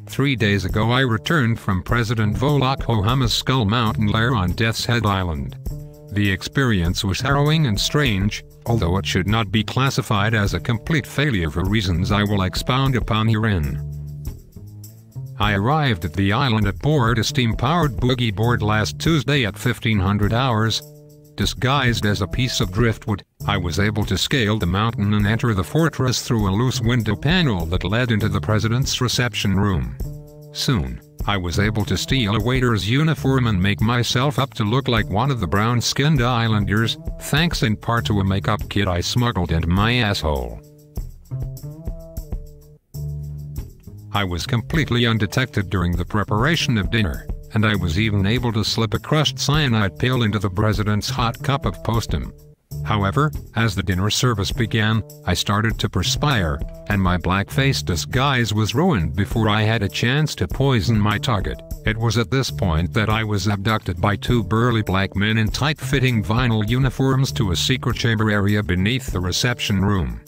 3 days ago I returned from President Volok Ohama's Skull Mountain lair on Death's Head Island. The experience was harrowing and strange, although it should not be classified as a complete failure for reasons I will expound upon herein. I arrived at the island aboard a steam-powered boogie board last Tuesday at 1500 hours. Disguised as a piece of driftwood, I was able to scale the mountain and enter the fortress through a loose window panel that led into the president's reception room. Soon, I was able to steal a waiter's uniform and make myself up to look like one of the brown-skinned islanders, thanks in part to a makeup kit I smuggled into my asshole. I was completely undetected during the preparation of dinner, and I was even able to slip a crushed cyanide pill into the president's hot cup of postum. However, as the dinner service began, I started to perspire, and my blackface disguise was ruined before I had a chance to poison my target. It was at this point that I was abducted by 2 burly black men in tight-fitting vinyl uniforms to a secret chamber area beneath the reception room.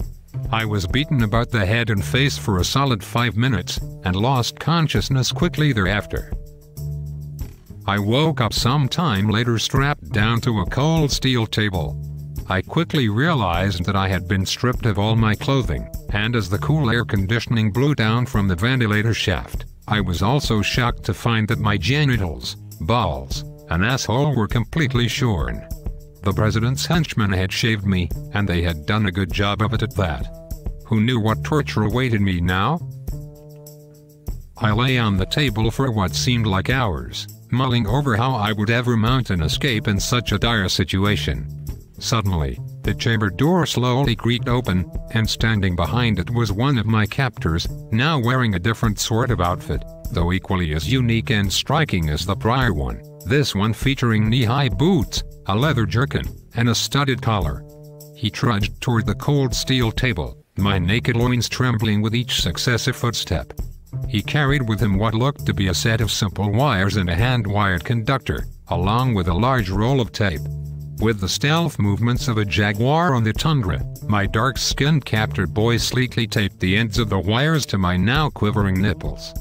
I was beaten about the head and face for a solid 5 minutes, and lost consciousness quickly thereafter. I woke up some time later strapped down to a cold steel table. I quickly realized that I had been stripped of all my clothing, and as the cool air conditioning blew down from the ventilator shaft, I was also shocked to find that my genitals, balls, and asshole were completely shorn. The president's henchmen had shaved me, and they had done a good job of it at that. Who knew what torture awaited me now? I lay on the table for what seemed like hours, mulling over how I would ever mount an escape in such a dire situation. Suddenly, the chamber door slowly creaked open, and standing behind it was one of my captors, now wearing a different sort of outfit, though equally as unique and striking as the prior one, this one featuring knee-high boots, a leather jerkin, and a studded collar. He trudged toward the cold steel table, my naked loins trembling with each successive footstep. He carried with him what looked to be a set of simple wires and a hand-wired conductor, along with a large roll of tape. With the stealth movements of a jaguar on the tundra, my dark-skinned captor boy sleekly taped the ends of the wires to my now quivering nipples.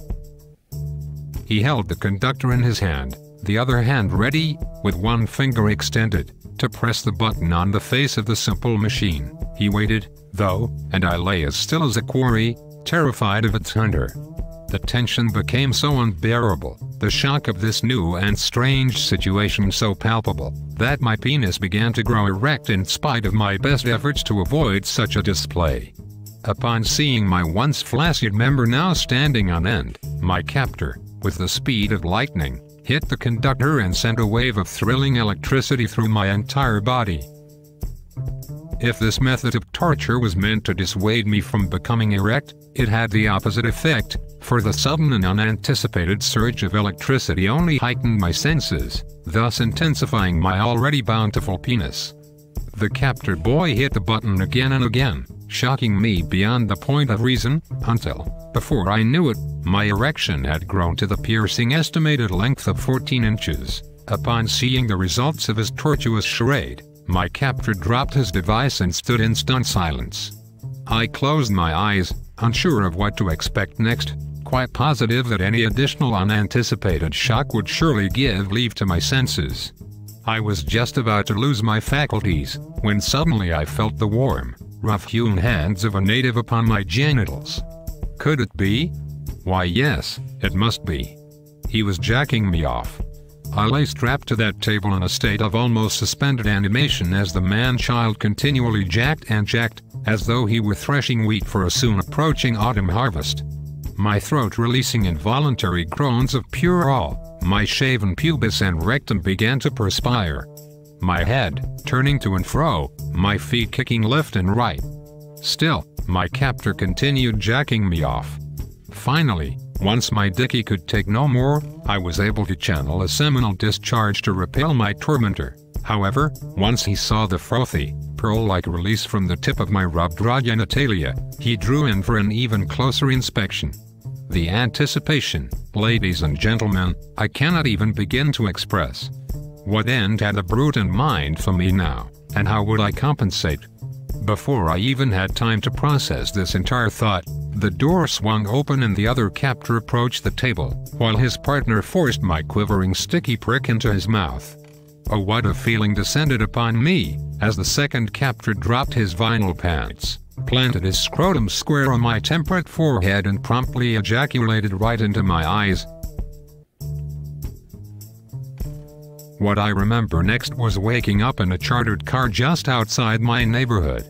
He held the conductor in his hand, the other hand ready, with one finger extended, to press the button on the face of the simple machine. He waited, though, and I lay as still as a quarry, terrified of its hunter. The tension became so unbearable, the shock of this new and strange situation so palpable, that my penis began to grow erect in spite of my best efforts to avoid such a display. Upon seeing my once flaccid member now standing on end, my captor, with the speed of lightning, hit the conductor and sent a wave of thrilling electricity through my entire body. If this method of torture was meant to dissuade me from becoming erect, it had the opposite effect, for the sudden and unanticipated surge of electricity only heightened my senses, thus intensifying my already bountiful penis. The captor boy hit the button again and again, shocking me beyond the point of reason, until, before I knew it, my erection had grown to the piercing estimated length of 14 inches. Upon seeing the results of his tortuous charade, my captor dropped his device and stood in stunned silence. I closed my eyes, unsure of what to expect next, quite positive that any additional unanticipated shock would surely give leave to my senses. I was just about to lose my faculties, when suddenly I felt the warm, rough-hewn hands of a native upon my genitals. Could it be? Why yes, it must be. He was jacking me off. I lay strapped to that table in a state of almost suspended animation as the man-child continually jacked and jacked, as though he were threshing wheat for a soon approaching autumn harvest. My throat releasing involuntary groans of pure awe, my shaven pubis and rectum began to perspire. My head, turning to and fro, my feet kicking left and right. Still, my captor continued jacking me off. Finally, once my dickie could take no more, I was able to channel a seminal discharge to repel my tormentor. However, once he saw the frothy, pearl-like release from the tip of my rubbed raw genitalia, he drew in for an even closer inspection. The anticipation, ladies and gentlemen, I cannot even begin to express. What end had the brute in mind for me now, and how would I compensate? Before I even had time to process this entire thought, the door swung open and the other captor approached the table, while his partner forced my quivering sticky prick into his mouth. Oh, what a feeling descended upon me, as the second captor dropped his vinyl pants, planted his scrotum square on my temperate forehead and promptly ejaculated right into my eyes. What I remember next was waking up in a chartered car just outside my neighborhood.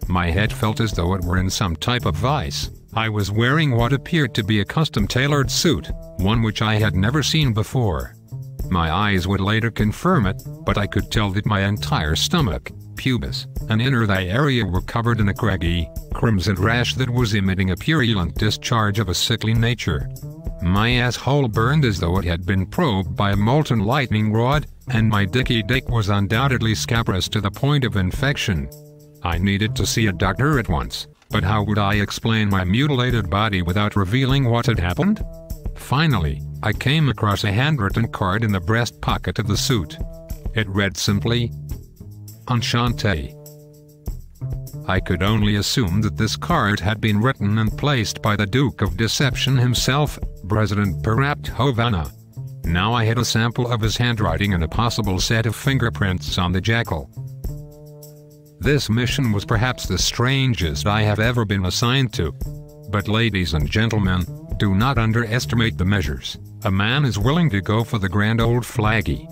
My head felt as though it were in some type of vice. I was wearing what appeared to be a custom-tailored suit, one which I had never seen before. My eyes would later confirm it, but I could tell that my entire stomach, pubis, and inner thigh area were covered in a craggy, crimson rash that was emitting a purulent discharge of a sickly nature. My asshole burned as though it had been probed by a molten lightning rod, and my dicky dick was undoubtedly scabrous to the point of infection. I needed to see a doctor at once, but how would I explain my mutilated body without revealing what had happened? Finally, I came across a handwritten card in the breast pocket of the suit. It read simply, "Enchanté." I could only assume that this card had been written and placed by the Duke of Deception himself, President Barack Obama. Now I had a sample of his handwriting and a possible set of fingerprints on the jackal. This mission was perhaps the strangest I have ever been assigned to. But ladies and gentlemen, do not underestimate the measures a man is willing to go for the grand old flaggy.